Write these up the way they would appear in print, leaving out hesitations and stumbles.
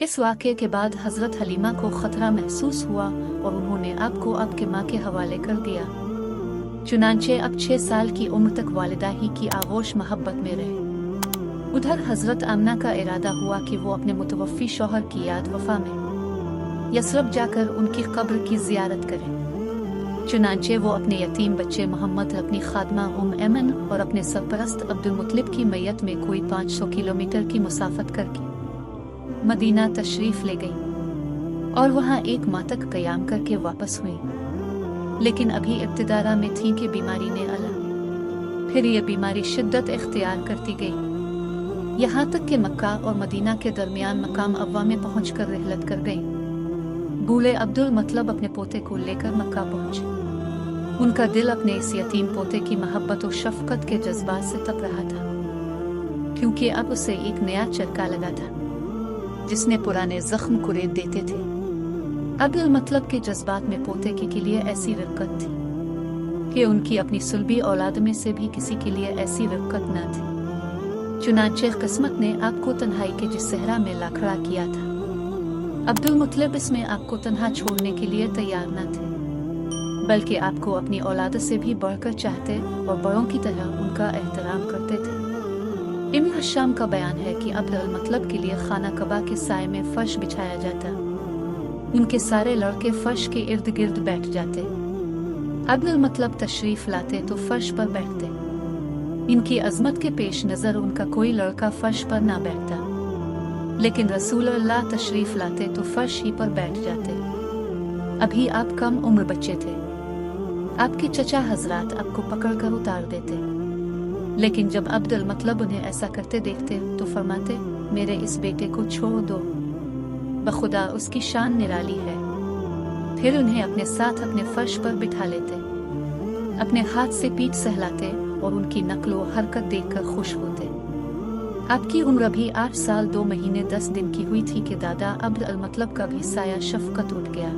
इस वाक़े के बाद हज़रत हलीमा को ख़तरा महसूस हुआ और उन्होंने आप को आपके माँ के हवाले कर दिया। चुनांचे अब 6 साल की उम्र तक वालिदा ही की आगोश मोहब्बत में रहे। उधर हज़रत आमना का इरादा हुआ कि वो अपने मुतवफ़्फ़ी शौहर की याद वफ़ा में यसरब जाकर उनकी कब्र की ज़ियारत करें। चुनांचे वो अपने यतीम बच्चे मोहम्मद, अपनी खादमा एमन और अपने सरपरस्त अब्दुल मुत्तलिब की मैयत में कोई 500 किलोमीटर की मुसाफत करके मदीना तशरीफ़ ले गई और वहाँ 1 माह तक क़याम करके वापस हुई। लेकिन अभी इब्तिदारा में थी कि बीमारी ने अला। फिर ये बीमारी शिद्दत इख्तियार करती गई, यहाँ तक कि मक्का और मदीना के दरमियान मकाम अव्वा में पहुँचकर रिहलत कर गई। बूढ़े अब्दुल मतलब अपने पोते को लेकर मक्का पहुँचे। उनका दिल अपने इस यतीम पोते की मोहब्बत और शफ़क़त के जज्बात से तप रहा था, क्योंकि अब उसे एक नया चरका लगा था जिसने पुराने ज़ख्म कुरेद देते थे। अब्दुल मतलब के जज्बात में पोते के लिए ऐसी रक़्क़त थी कि उनकी अपनी सुलबी औलाद में से भी किसी के लिए ऐसी रक़्क़त न थी। चुनांचे किस्मत ने आपको तन्हाई के जिस सहरा में ला खड़ा किया था, अब्दुल मुत्तलिब इसमें आपको तन्हा छोड़ने के लिए तैयार न थे, बल्कि आपको अपनी औलाद से भी बढ़कर चाहते और बड़ों की तरह उनका एहतराम करते थे। इब्न हशाम का बयान है कि अब्दुल मतलब के लिए खाना कबा के साए में फर्श बिछाया जाता। उनके सारे लड़के फर्श के इर्द गिर्द बैठ जाते। अब्दुल मतलब तशरीफ लाते तो फर्श पर बैठते। इनकी अजमत के पेश नज़र उनका कोई लड़का फर्श पर ना बैठता, लेकिन रसूलुल्लाह तशरीफ लाते तो फर्श ही पर बैठ जाते। अभी आप कम उम्र बच्चे थे। आपके चचा हजरात आपको पकड़कर उतार देते, लेकिन जब अब्दुल मतलब उन्हें ऐसा करते देखते तो फरमाते, मेरे इस बेटे को छोड़ दो, बखुदा उसकी शान निराली है। फिर उन्हें अपने साथ अपने फर्श पर बिठा लेते, अपने हाथ से पीठ सहलाते और उनकी नक्लो हरकत देखकर खुश होते। आपकी उम्र अभी 8 साल 2 महीने 10 दिन की हुई थी कि दादा अब्दुल मतलब का भी साया शफ़क़त उठ गया।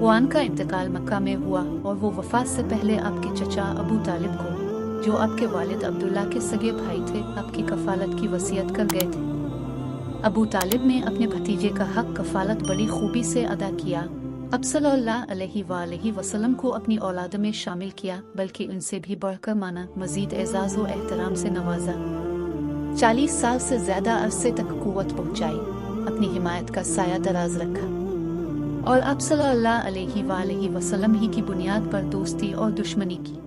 वान का इंतकाल मक्का में हुआ और वो वफ़ात से पहले आपके चचा अबू तालिब को, जो आपके वालिद अब्दुल्ला के सगे भाई थे, आपकी कफ़ालत की वसीयत कर गए थे। अबू तालिब ने अपने भतीजे का हक कफ़ालत बड़ी खूबी से अदा किया। अब सल्लल्लाहु अलैहि वसल्लम को अपनी औलाद में शामिल किया, बल्कि उनसे भी बढ़कर माना, मज़ीद एज़ाज़ व एहतराम से नवाजा। 40 साल से ज़्यादा अरसे तक क़ुव्वत पहुँचाई, अपनी हिमायत का साया दराज रखा और अब सल्लल्लाहु अलैहि वसल्लम ही की बुनियाद पर दोस्ती और दुश्मनी की।